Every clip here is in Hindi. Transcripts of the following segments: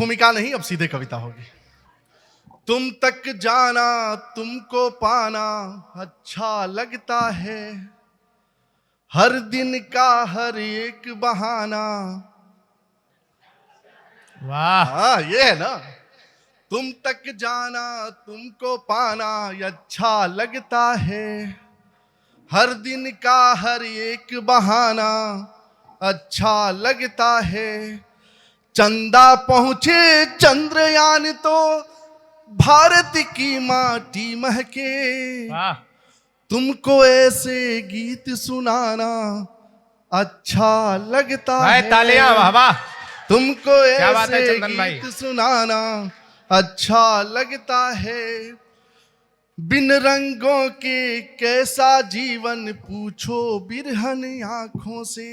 भूमिका नहीं, अब सीधे कविता होगी। तुम तक जाना तुमको पाना अच्छा लगता है, हर दिन का हर एक बहाना। वाह, हाँ, ये है ना। तुम तक जाना तुमको पाना अच्छा लगता है, हर दिन का हर एक बहाना अच्छा लगता है। चंदा पहुंचे चंद्रयान तो भारत की माटी महके, वाह, तुमको ऐसे गीत सुनाना अच्छा लगता भाई है। तालियां, वाह वाह, तुमको क्या बात है ऐसे चंदन भाई। गीत सुनाना अच्छा लगता है। बिन रंगों के कैसा जीवन पूछो बिरहन आंखों से।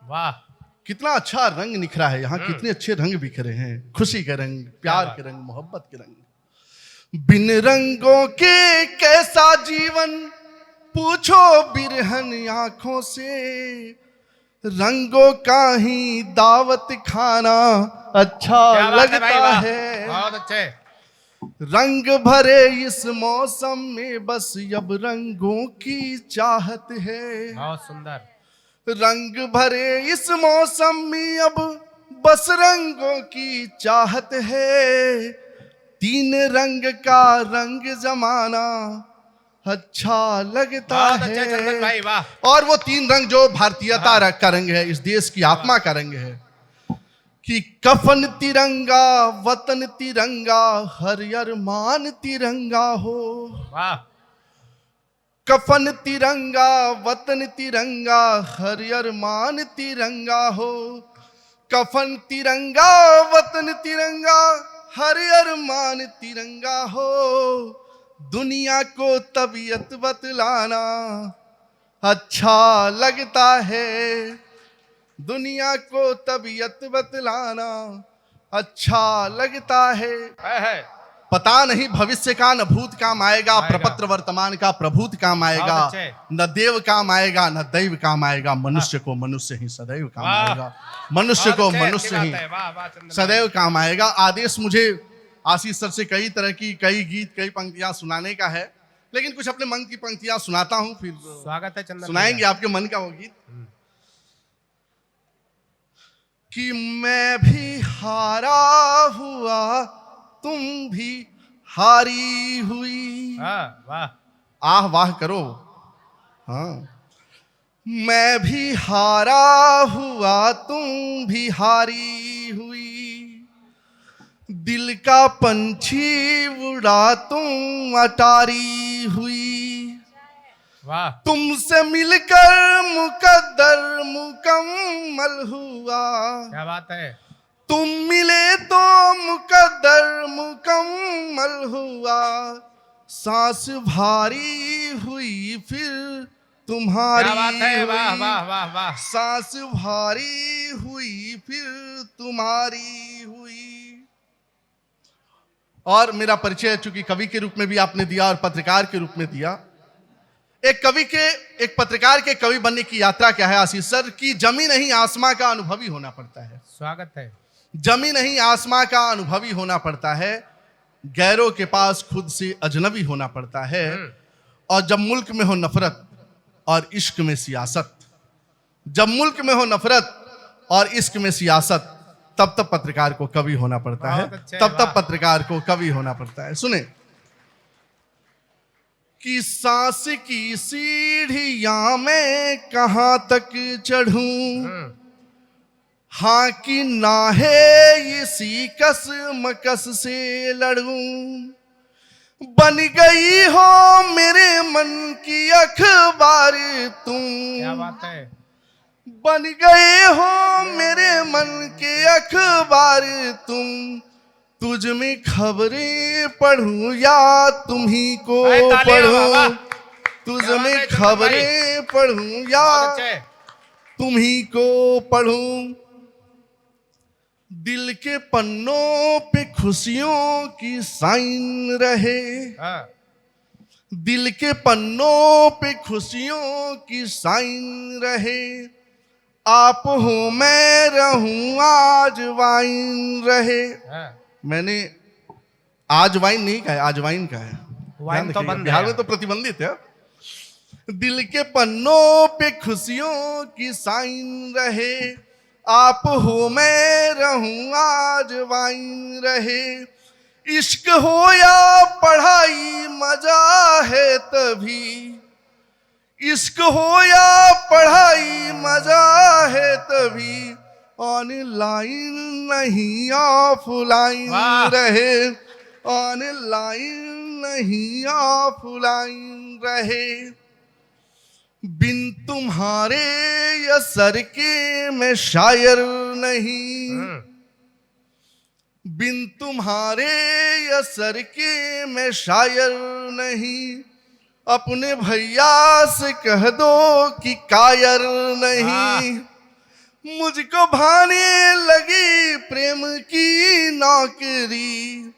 वाह, कितना अच्छा रंग निखरा है यहाँ, कितने अच्छे रंग बिखरे हैं, खुशी के रंग, प्यार के रंग, मोहब्बत के रंग। बिन रंगों के कैसा जीवन पूछो बिरहन आंखों से, रंगों का ही दावत खाना अच्छा क्या बात है भाई, लगता वाह, है। बहुत अच्छे। रंग भरे इस मौसम में बस अब रंगों की चाहत है। बहुत सुंदर। रंग भरे इस मौसम में अब बस रंगों की चाहत है। तीन रंग का रंग जमाना अच्छा लगता बहुत है। अच्छे चंदन भाई, वाह। और वो तीन रंग जो भारतीयता का रंग है, इस देश की आत्मा का रंग है कि कफन तिरंगा, वतन तिरंगा, हर अरमान तिरंगा हो। वाह, कफन तिरंगा, वतन तिरंगा, हर अरमान तिरंगा हो। कफन तिरंगा, वतन तिरंगा, हर अरमान तिरंगा हो। दुनिया को तबीयत बतलाना अच्छा लगता है। दुनिया को तबीयत बतलाना अच्छा लगता है। पता नहीं भविष्य का न भूत काम आएगा, प्रपत्र वर्तमान का प्रभूत काम आएगा। न देव काम आएगा न दैव काम आएगा, मनुष्य को मनुष्य ही सदैव काम आएगा। मनुष्य को मनुष्य ही सदैव काम आएगा। आदेश मुझे आशीष सर से कई तरह की, कई गीत, कई पंक्तियां सुनाने का है, लेकिन कुछ अपने मन की पंक्तियां सुनाता हूं, फिर स्वागत है चंदन, सुनाएंगे आपके मन का वो गीत। कि मैं भी हारा हुआ तुम भी हारी हुई। वाह, आह वाह करो। हाँ, मैं भी हारा हुआ तुम भी हारी हुई। दिल का पंछी उड़ा तुम अटारी हुई। वाह, तुमसे मिलकर मुकद्दर मुकम्मल हुआ। क्या बात है। तुम मिले तो मुकद्दर मुकम्मल हुआ। सांस भारी हुई फिर तुम्हारी। क्या बात है, वाह वाह वाह वाह। सांस भारी हुई फिर तुम्हारी हुई। और मेरा परिचय चूंकि कवि के रूप में भी आपने दिया और पत्रकार के रूप में दिया। एक कवि के, एक पत्रकार के कवि बनने की यात्रा क्या है आशीष सर, की जमी नहीं आसमां का अनुभवी होना पड़ता है। स्वागत है। जमी नहीं आसमां का अनुभवी होना पड़ता है, गैरों के पास खुद से अजनबी होना पड़ता है। और जब मुल्क में हो नफरत और इश्क में सियासत, जब मुल्क में हो नफरत और इश्क में सियासत, तब तब पत्रकार को कवि होना पड़ता है। तब तब पत्रकार को कवि होना पड़ता है। सुने कि सांस की सीढ़ियां मैं कहां तक चढ़ूं, हाँ कि ना है इसी कस मकस से लड़ूं। बन गई हो मेरे मन की अखबार तुम। क्या बात है। बन गए हो मेरे मन के अखबार तुम। तुझ में खबरें पढ़ूं या तुम ही को पढ़ूं। तुझ में खबरें पढ़ूं या तुम ही को पढ़ूं। दिल के पन्नों पे खुशियों की साइन रहे। दिल के पन्नों पे खुशियों की साइन रहे। आप हो मैं रहूं आज वाइन रहे। हाँ, मैंने आज वाइन नहीं कहा है, आज वाइन कहा है। वाइन ध्यान तो रखिएगा, बंद बिहार है। में तो प्रतिबंधित है। दिल के पन्नों पे खुशियों की साइन रहे। आप हो मैं रहूं आज वाइन रहे। इश्क हो या पढ़ाई मजा है तभी। इश्क हो या पढ़ाई मजा है तभी। ऑनलाइन नहीं ऑफलाइन वाह। रहे। ऑनलाइन नहीं ऑफलाइन रहे। बिन तुम्हारे असर के मैं शायर नहीं। हम्म, बिन तुम्हारे असर के मैं शायर नहीं। अपने भैया से कह दो कि कायर नहीं। मुझको भाने लगी प्रेम की नौकरी।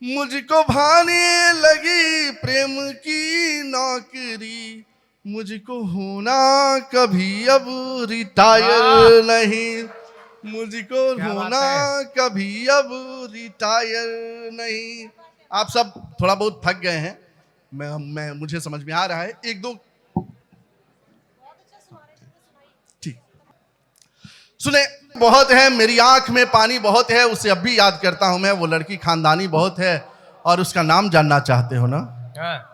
मुझको भाने लगी प्रेम की नौकरी। मुझको होना कभी अब रिटायर नहीं। मुझको क्या बात होना है। कभी अब रिटायर नहीं। आप सब थोड़ा बहुत थक गए हैं, मैं मुझे समझ में आ रहा है। एक दो ठीक सुने। बहुत है मेरी आंख में पानी बहुत है, उसे अब भी याद करता हूं मैं। वो लड़की खानदानी बहुत है और उसका नाम जानना चाहते हो ना। हाँ,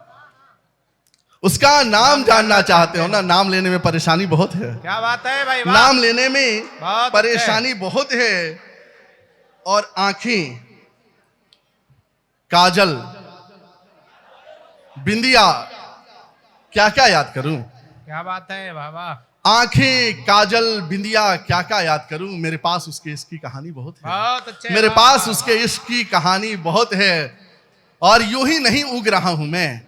उसका नाम जानना चाहते हो ना। नाम लेने में परेशानी बहुत है। क्या बात है भाई, वाह। नाम लेने में बहुत परेशानी बहुत है। और आंखें, काजल, बिंदिया, क्या क्या याद करूं। क्या बात है, वाह वाह। आंखें, काजल, बिंदिया, क्या क्या याद करूं। मेरे पास उसके इश्क की कहानी बहुत है। बहुत अच्छे। मेरे वाह, पास वाह, उसके इश्क की कहानी बहुत है। और यूं ही नहीं उग रहा हूं मैं।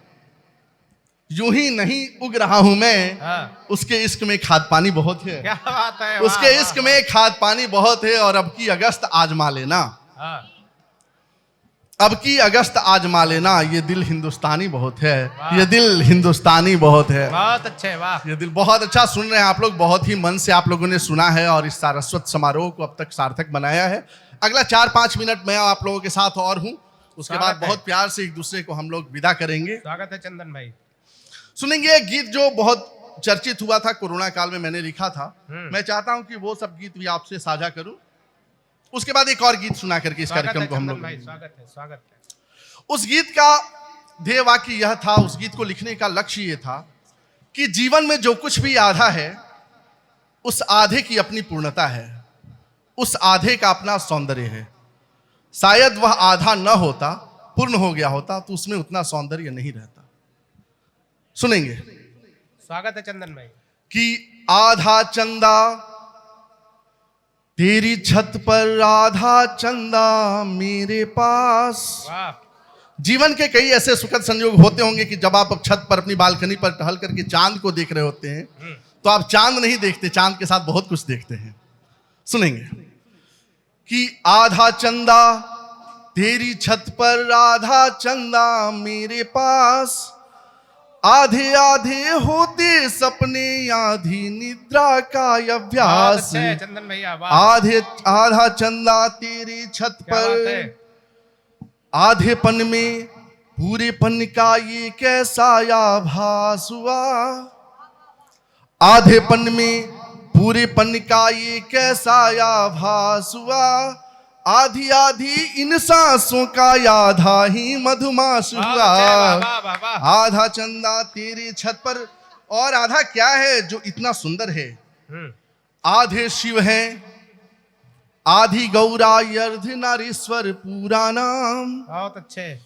यूं ही नहीं उग रहा हूं मैं। हाँ, उसके इश्क में खाद पानी बहुत है। क्या बात है, वाह, उसके वाह, इश्क में खाद पानी बहुत है। और अब की अगस्त आजमा लेना। हाँ, अब की अगस्त आजमा लेना। ये दिल हिंदुस्तानी बहुत है। वाह। ये दिल हिंदुस्तानी बहुत है। बहुत अच्छे, वाह। ये दिल बहुत अच्छा सुन रहे हैं आप लोग। बहुत ही मन से आप लोगों ने सुना है और इस सारस्वत समारोह को अब तक सार्थक बनाया है। अगला 4-5 मिनट मैं आप लोगों के साथ और हूं। उसके स्वागत बाद है। बहुत प्यार से एक दूसरे को हम लोग विदा करेंगे। स्वागत है चंदन भाई। सुनेंगे एक गीत जो बहुत चर्चित हुआ था, कोरोना काल में मैंने लिखा था। मैं चाहता हूं कि वो सब गीत भी आपसे साझा करूं। उसके बाद एक और गीत सुना करके इस स्वागत कार्यक्रम है को हम चंदन लोग। भाई, स्वागत है, स्वागत है। उस गीत का ध्येय वाक्य यह था, उस गीत को लिखने का लक्ष्य यह था कि जीवन में जो कुछ भी आधा है, उस आधे की अपनी पूर्णता है। उस आधे का अपना सौंदर्य है। शायद वह आधा न होता, पूर्ण हो गया होता, तो उसमें उतना सौंदर्य नहीं रहता। सुनेंगे स्वागत है चंदन भाई। कि आधा चंदा तेरी छत पर, आधा चंदा मेरे पास। वाह, जीवन के कई ऐसे सुखद संयोग होते होंगे कि जब आप छत पर अपनी बालकनी पर टहल करके चांद को देख रहे होते हैं, तो आप चांद नहीं देखते, चांद के साथ बहुत कुछ देखते हैं। सुनेंगे कि आधा चंदा तेरी छत पर, आधा चंदा मेरे पास। आधे आधे होते सपने, आधी निद्रा का बहुत अभ्यास। अच्छे है चंदन भैया, वाह। आधे आधा चंदा तेरी छत क्या बात पर, है। आधेपन में पूरेपन का ये कैसा आभास हुआ। आधेपन में पूरेपन का ये कैसा आभास हुआ। आधी आधी इन सांसों का आधा ही मधुमास बहुत हुआ। अच्छे, वाह, वाह, वाह, वाह। आधा चंदा तेरी छत पर, और आधा क्या है जो इतना सुंदर है। आधे शिव हैं, आधी गौरा, अर्ध नारीश्वर पूरा नाम। बहुत अच्छे।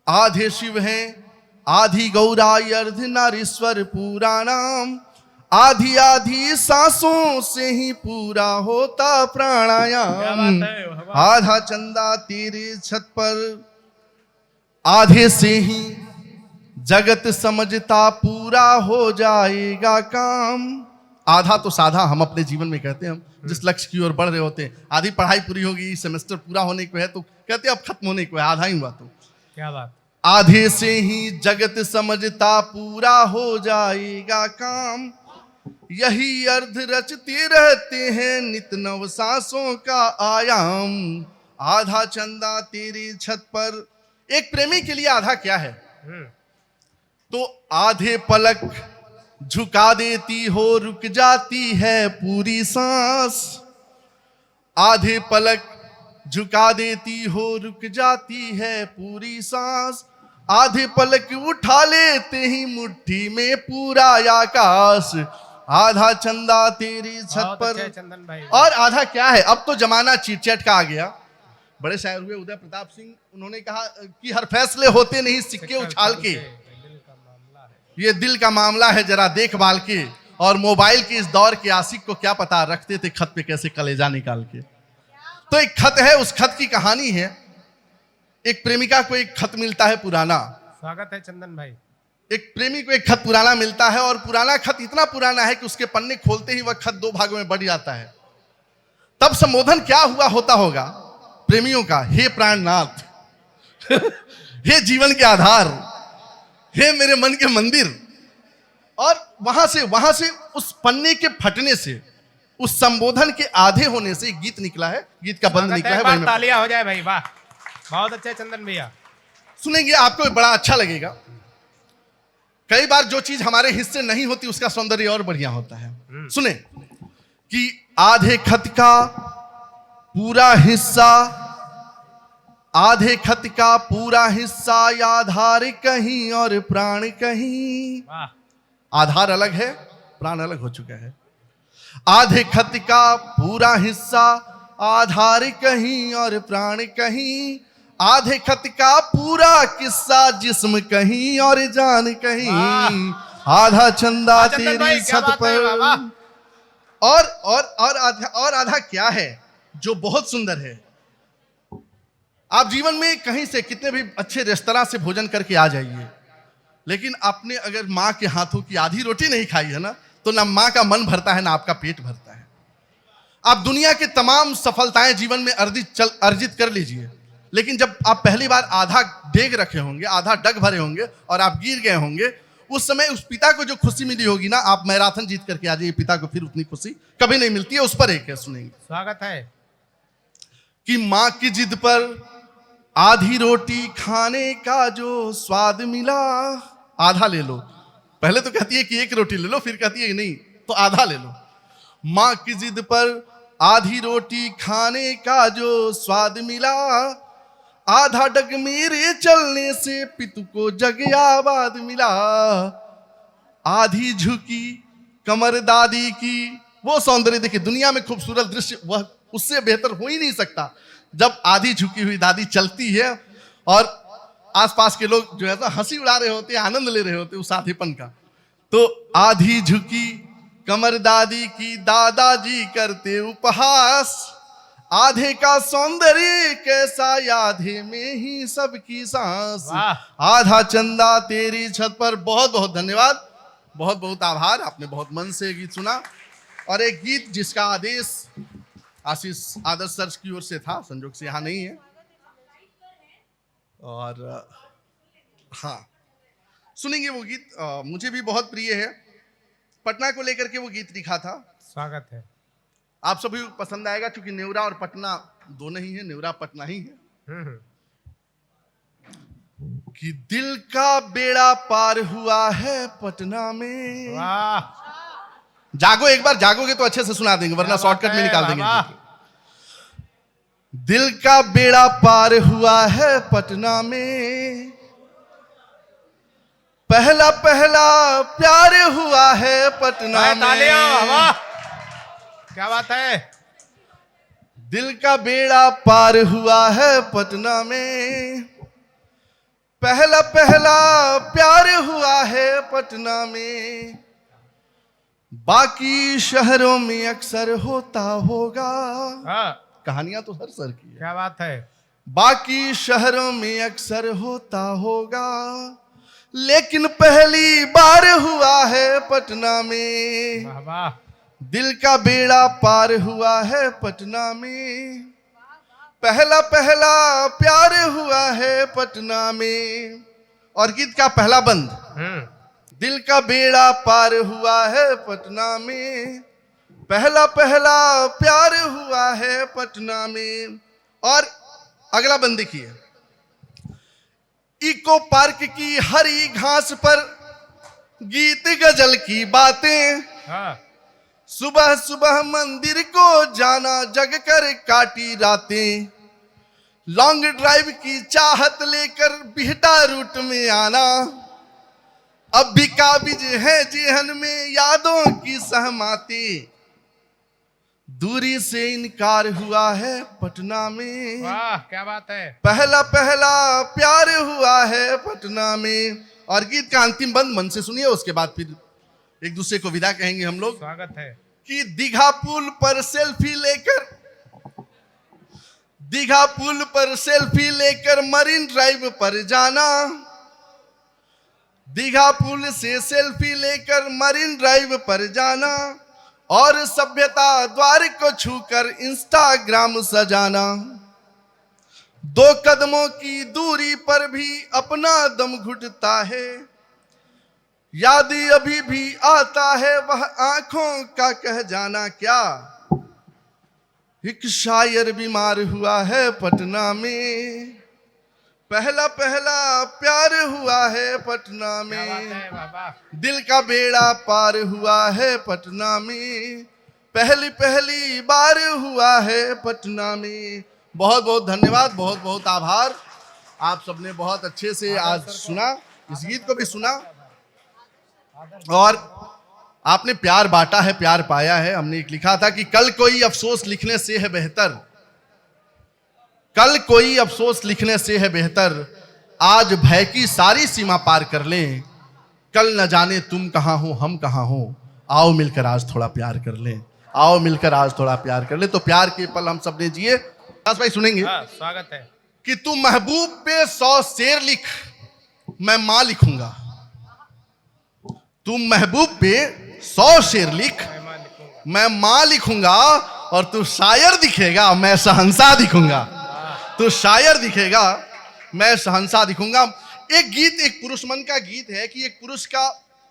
आधे शिव हैं, आधी गौरा, अर्ध नारीश्वर पूरा नाम। आधी आधी सांसों से ही पूरा होता क्या प्राणायाम। बात है, वाह, वाह। आधा चंदा तेरी छत पर, आधे से ही जगत समझता पूरा हो जाएगा काम। आधा तो साधा हम अपने जीवन में कहते हैं, हम जिस लक्ष्य की ओर बढ़ रहे होते हैं। आधी पढ़ाई पूरी होगी, सेमेस्टर पूरा होने को है, तो कहते हैं अब खत्म होने को है, आधा ही हुआ। तो क्या बात। आधे से ही जगत समझता पूरा हो जाएगा काम। यही अर्ध रचते रहते हैं नित नव सांसों का आयाम। आधा चंदा तेरी छत पर। एक प्रेमी के लिए आधा क्या है? तो आधे पलक झुका देती हो, रुक जाती है पूरी सांस। आधे पलक झुका देती हो, रुक जाती है पूरी सांस। आधे पलक उठा लेते ही मुट्ठी में पूरा आकाश। आधा चंदा तेरी छत बहुत पर। अच्छे चंदन भाई। और आधा क्या है? अब तो जमाना चीट चैट का आ गया। बड़े शायर हुए उदय प्रताप सिंह, उन्होंने कहा कि हर फैसले होते नहीं सिक्के उछाल के, दिल का मामला है। ये दिल का मामला है जरा देखभाल के। और मोबाइल के इस दौर के आशिक को क्या पता रखते थे खत पे कैसे कलेजा निकाल के। तो एक खत है, उस खत की कहानी है। एक प्रेमिका को एक खत मिलता है पुराना। स्वागत है चंदन भाई। एक प्रेमी को एक खत पुराना मिलता है, और पुराना खत इतना पुराना है कि उसके पन्ने खोलते ही वह खत दो भागों में बढ़ जाता है। तब संबोधन क्या हुआ होता होगा प्रेमियों का? हे प्राणनाथ, हे जीवन के आधार, हे मेरे मन के मंदिर। और वहां से उस पन्ने के फटने से, उस संबोधन के आधे होने से एक गीत निकला है, गीत का बंद निकला है। एक बार तालियां हो जाए भाई, वाह बहुत अच्छे चंदन भैया। सुनेंगे आपको बड़ा अच्छा लगेगा। कई बार जो चीज हमारे हिस्से नहीं होती उसका सौंदर्य और बढ़िया होता है। सुने कि आधे खत का पूरा हिस्सा, आधे खत का पूरा हिस्सा, आधार कहीं और प्राण कहीं। आधार अलग है, प्राण अलग हो चुका है। आधे खत का पूरा हिस्सा, आधार कहीं और प्राण कहीं। आधे खत का पूरा किस्सा, जिस्म कहीं और जान कहीं। आधा चंदा तेरी छत पर। और आधा क्या है जो बहुत सुंदर है? आप जीवन में कहीं से कितने भी अच्छे रेस्तरां से भोजन करके आ जाइए, लेकिन आपने अगर माँ के हाथों की आधी रोटी नहीं खाई है ना, तो ना माँ का मन भरता है ना आपका पेट भरता है। आप दुनिया के तमाम सफलताएं जीवन में अर्जित कर लीजिए, लेकिन जब आप पहली बार आधा डेग रखे होंगे, आधा डग भरे होंगे और आप गिर गए होंगे, उस समय उस पिता को जो खुशी मिली होगी ना, आप मैराथन जीत करके आ जाइए, पिता को फिर उतनी खुशी कभी नहीं मिलती है। उस पर एक है, सुनेंगे। स्वागत है। कि माँ की जिद पर आधी रोटी खाने का जो स्वाद मिला, आधा ले लो। पहले तो कहती है कि एक रोटी ले लो, फिर कहती है कि नहीं तो आधा ले लो। माँ की जिद पर आधी रोटी खाने का जो स्वाद मिला, आधा डग मेरे चलने से पितु को जगयाबाद मिला। आधी झुकी कमर दादी की, वो सौंदर्य देखिए, दुनिया में खूबसूरत दृश्य वह उससे बेहतर हो ही नहीं सकता जब आधी झुकी हुई दादी चलती है और आसपास के लोग जो है तो हंसी उड़ा रहे होते हैं, आनंद ले रहे होते हैं उस आधेपन का। तो आधी झुकी कमर दादी की, दादाजी करते उपहास। आधे का सौंदर्य कैसा, आधे में ही सबकी सांस। आधा चंदा तेरी छत पर। बहुत बहुत धन्यवाद, बहुत बहुत आभार। आपने बहुत मन से गीत सुना, और एक गीत जिसका आदेश आशीष आदर्श सर की ओर से था, संजोग से यहाँ नहीं है। और हाँ, सुनेंगे वो गीत। मुझे भी बहुत प्रिय है, पटना को लेकर के वो गीत लिखा था। स्वागत है। आप सभी को पसंद आएगा, क्योंकि नेवरा और पटना दोनों ही है, नेवरा पटना ही है। कि दिल का बेड़ा पार हुआ है पटना में। वाह, जागो, एक बार जागोगे तो अच्छे से सुना देंगे, वरना शॉर्टकट में निकाल देंगे। दिल का बेड़ा पार हुआ है पटना में, पहला पहला प्यार हुआ है पटना में। क्या बात है। दिल का बेड़ा पार हुआ है पटना में, पहला पहला प्यार हुआ है पटना में। बाकी शहरों में अक्सर होता होगा। कहानियां तो हर सर की है। क्या बात है। बाकी शहरों में अक्सर होता होगा, लेकिन पहली बार हुआ है पटना में। वाह वाह। दिल का बेड़ा पार हुआ है पटना में, पहला पहला प्यार हुआ है पटना में। और गीत का पहला बंद दिल का बेड़ा पार हुआ है पटना में, पहला पहला प्यार हुआ है पटना में। और अगला बंद देखिए, इको पार्क की हरी घास पर गीत गजल की बातें, हाँ सुबह सुबह मंदिर को जाना जग कर काटी रातें, लॉन्ग ड्राइव की चाहत लेकर बिहटा रूट में आना, अब भी काबिज है जेहन में यादों की सहमाती, दूरी से इनकार हुआ है पटना में, वाह क्या बात है। पहला पहला प्यार हुआ है पटना में। और गीत का अंतिम बंद मन से सुनिए, उसके बाद फिर एक दूसरे को विदा कहेंगे हम लोग। स्वागत है। कि दीघा पुल पर सेल्फी लेकर, दीघा पुल पर सेल्फी लेकर मरीन ड्राइव पर जाना, दीघा पुल से सेल्फी लेकर मरीन ड्राइव पर जाना, और सभ्यता द्वार को छूकर इंस्टाग्राम सजाना, 2 कदमों की दूरी पर भी अपना दम घुटता है, याद अभी भी आता है वह आंखों का कह जाना क्या, एक शायर बीमार हुआ है पटना में, पहला पहला प्यार हुआ है पटना क्या बात में, है बाबा। दिल का बेड़ा पार हुआ है पटना में, पहली पहली बार हुआ है पटना में। बहुत बहुत धन्यवाद, बहुत बहुत आभार। आप सबने बहुत अच्छे से आज सुना, इस गीत को भी सुना, और आपने प्यार बांटा है, प्यार पाया है। हमने एक लिखा था कि कल कोई अफसोस लिखने से है बेहतर, कल कोई अफसोस लिखने से है बेहतर, आज भय की सारी सीमा पार कर लें, कल न जाने तुम कहां हो हम कहां हो, आओ मिलकर आज थोड़ा प्यार कर लें, आओ मिलकर आज थोड़ा प्यार कर लें। तो प्यार के पल हम सबने जिए। दास भाई सुनेंगे। हाँ स्वागत है। कि तू महबूब पे 100 शेर लिख, मैं मां लिखूंगा, तू महबूब पे 100 शेर लिख, मैं लिखूंगा। मैं मां लिखूंगा, और तू शायर दिखेगा मैं शहंशाह दिखूंगा, तू शायर दिखेगा मैं शहंशाह दिखूंगा। एक गीत, एक पुरुष मन का गीत है कि एक पुरुष का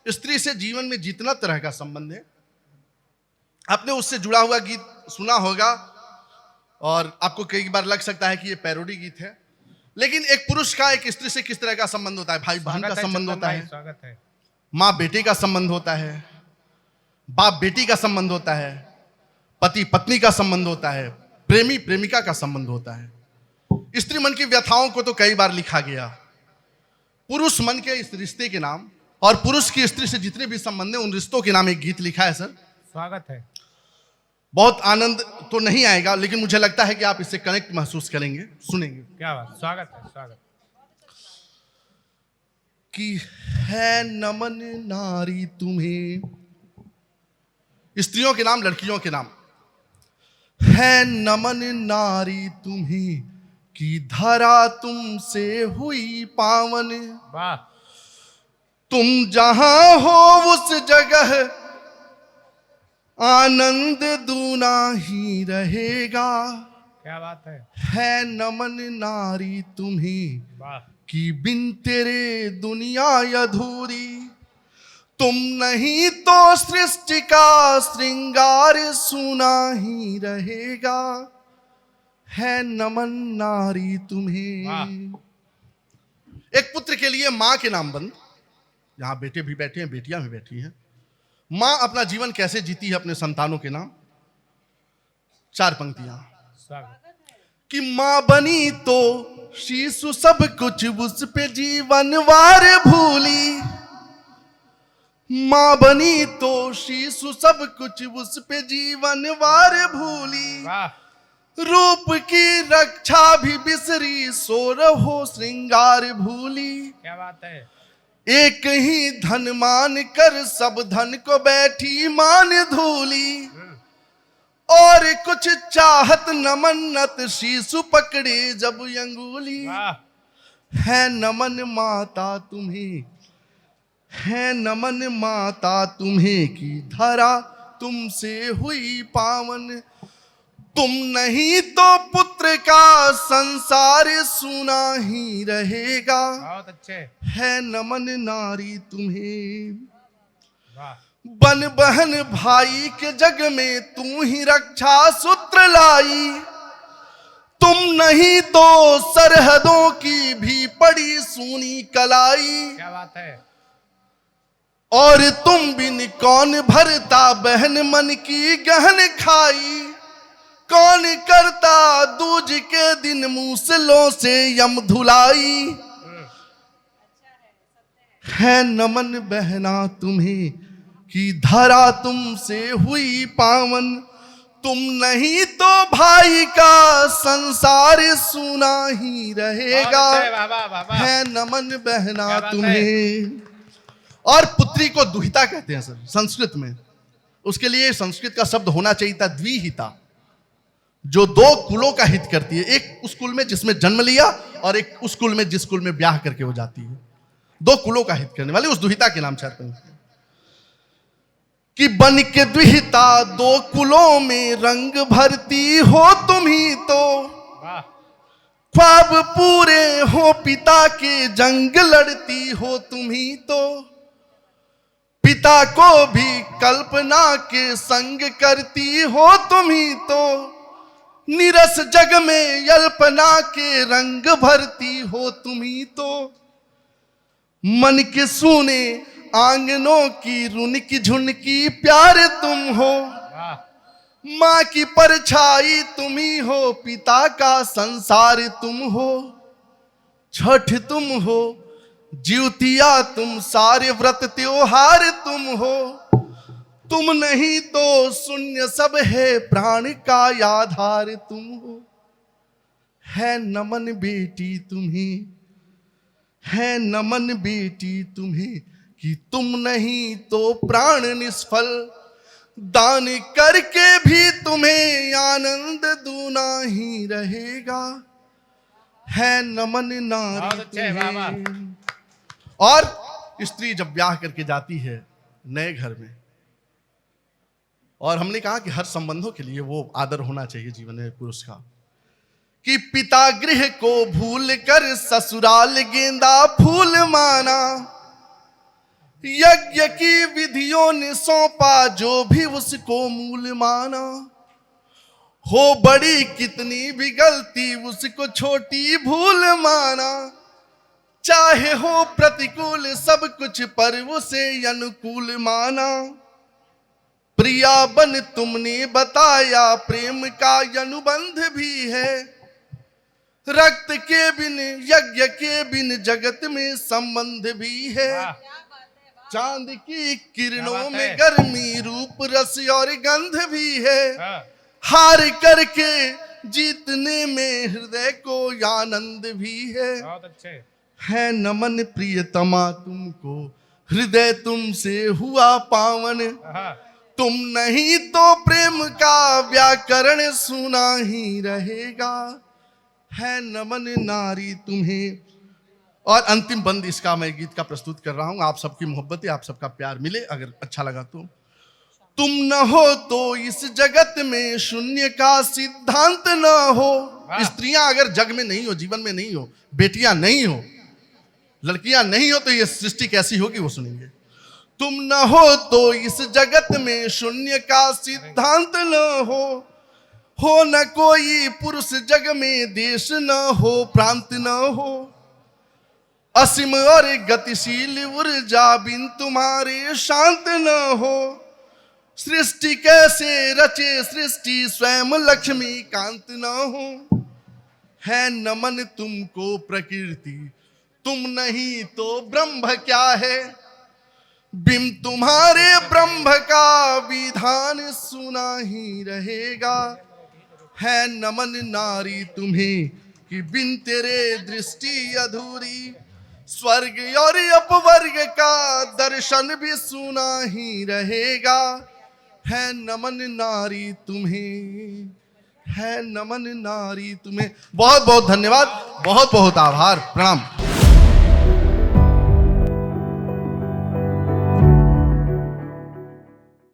स्त्री से जीवन में जितना तरह का संबंध है, आपने उससे जुड़ा हुआ गीत सुना होगा, और आपको कई बार लग सकता है कि ये पैरोडी गीत है, लेकिन एक पुरुष का एक स्त्री से किस तरह का संबंध होता है, भाई बहन का संबंध होता है, स्वागत है। माँ बेटे का संबंध होता है, बाप बेटी का संबंध होता है, पति पत्नी का संबंध होता है, प्रेमी प्रेमिका का संबंध होता है। स्त्री मन की व्यथाओं को तो कई बार लिखा गया, पुरुष मन के इस रिश्ते के नाम और पुरुष की स्त्री से जितने भी संबंध हैं उन रिश्तों के नाम एक गीत लिखा है। सर स्वागत है। बहुत आनंद तो नहीं आएगा, लेकिन मुझे लगता है कि आप इससे कनेक्ट महसूस करेंगे, सुनेंगे। क्या बात, स्वागत है स्वागत। कि है नमन नारी तुम्हें, स्त्रियों के नाम लड़कियों के नाम, है नमन नारी तुम्हें कि धरा तुमसे हुई पावन, वाह। तुम जहां हो उस जगह आनंद दूना ही रहेगा, क्या बात है नमन नारी तुम्हें वाह। कि बिन तेरे दुनिया अधूरी, तुम नहीं तो सृष्टि का श्रृंगार सुना ही रहेगा, है नमन नारी तुम्हें। एक पुत्र के लिए मां के नाम बंद, यहां बेटे भी बैठे हैं, बेटियां भी बैठी हैं। मां अपना जीवन कैसे जीती है अपने संतानों के नाम, 4 पंक्तियां। स्वागत। कि मां बनी तो शीशु सब कुछ उस पे जीवन वार भूली, मां बनी तो शीशु सब कुछ उस पे जीवन वार भूली, वाह। रूप की रक्षा भी बिसरी, सो रहो श्रृंगार भूली, क्या बात है। एक ही धन मान कर सब धन को बैठी मान धूली, और कुछ चाहत न मन्नत शीशु पकड़े जब अंगुली, वाह। है नमन माता तुम्हें, है नमन माता तुम्हें कि धरा तुमसे हुई पावन, तुम नहीं तो पुत्र का संसार सुना ही रहेगा। बहुत अच्छे। है नमन नारी तुम्हें। वाह। बन बहन भाई के जग में तू ही रक्षा सूत्र लाई। तुम नहीं तो सरहदों की भी पड़ी सूनी कलाई। क्या बात है। और तुम बिन कौन भरता बहन मन की गहन खाई। कौन करता दूज के दिन मूसलों से यम धुलाई। है नमन बहना तुम्हें कि धरा तुमसे हुई पावन। तुम नहीं तो भाई का संसार सुना ही रहेगा। बहुत अच्छे, वाह, वाह, वाह, वाह। है नमन बहना क्या बात तुम्हें। और पुत्री को दुहिता कहते हैं सर संस्कृत में। उसके लिए संस्कृत का शब्द होना चाहिए था द्विहिता, जो दो कुलों का हित करती है। एक उस कुल में जिसमें जन्म लिया और एक उस कुल में जिस कुल में ब्याह करके वो जाती है। दो कुलों का हित करने वाली उस दुहिता के नाम चाहते हैं कि बन के द्विहिता दो कुलों में रंग भरती हो तुम ही तो। वाह। ख्वाब पूरे हो पिता के जंग लड़ती हो तुम ही तो। पिता को भी कल्पना के संग करती हो तुम ही तो। निरस जग में अल्पना के रंग भरती हो तुम ही तो। मन के सुने आंगनों की रुनकी झुनकी प्यार तुम हो। वाह। माँ की परछाई तुम ही हो, पिता का संसार तुम हो। छठ तुम हो, ज्योतिया तुम, सारे व्रत त्योहार तुम हो। तुम नहीं तो शून्य सब है, प्राण का आधार तुम हो। है नमन बेटी तुम्हें, है नमन बेटी तुम्हें कि तुम नहीं तो प्राण निष्फल। दान करके भी तुम्हें आनंद दूना ही रहेगा। है नमन नारी बहुत अच्छे, वाह, वाह। तुम्हें। और स्त्री जब ब्याह करके जाती है नए घर में, और हमने कहा कि हर संबंधों के लिए वो आदर होना चाहिए जीवन में पुरुष का, कि पिता गृह को भूल कर ससुराल गेंदा फूल माना। यज्ञ की विधियों ने सौंपा जो भी उसको मूल माना। हो बड़ी कितनी भी गलती उसको छोटी भूल माना। चाहे हो प्रतिकूल सब कुछ पर उसे अनुकूल माना। प्रिया बन तुमने बताया प्रेम का अनुबंध भी है। रक्त के बिन यज्ञ के बिन जगत में संबंध भी है। वाह। चांद की किरणों क्या बात में है। गर्मी रूप रस और गंध भी है। हाँ। हार करके जीतने में हृदय को आनंद भी है। बहुत अच्छे। है नमन प्रियतमा तुमको, हृदय तुमसे हुआ पावन। हाँ। तुम नहीं तो प्रेम का व्याकरण सुना ही रहेगा। है नमन नारी तुम्हें। और अंतिम बंद इसका मैं गीत का प्रस्तुत कर रहा हूं। आप सबकी मोहब्बत, आप सबका प्यार मिले, अगर अच्छा लगा तो। तुम न हो तो इस जगत में शून्य का सिद्धांत न हो। स्त्रियां अगर जग में नहीं हो, जीवन में नहीं हो, बेटियां नहीं हो, लड़कियां नहीं हो, तो ये सृष्टि कैसी होगी वो सुनेंगे। तुम न हो तो इस जगत में शून्य का सिद्धांत न हो न कोई पुरुष जग में, देश न हो प्रांत न हो। असीम और गतिशील ऊर्जा बिन तुम्हारे शांत न हो। सृष्टि कैसे रचे सृष्टि स्वयं लक्ष्मी कांत न हो। है नमन तुमको प्रकृति, तुम नहीं तो ब्रह्म क्या है। बिन तुम्हारे ब्रह्म का विधान सुना ही रहेगा। है नमन नारी तुम्हें कि बिन तेरे दृष्टि अधूरी। स्वर्ग और अपवर्ग का दर्शन भी सुना ही रहेगा। है नमन नारी तुम्हें, है नमन नारी तुम्हें। बहुत बहुत धन्यवाद, बहुत बहुत आभार, प्रणाम।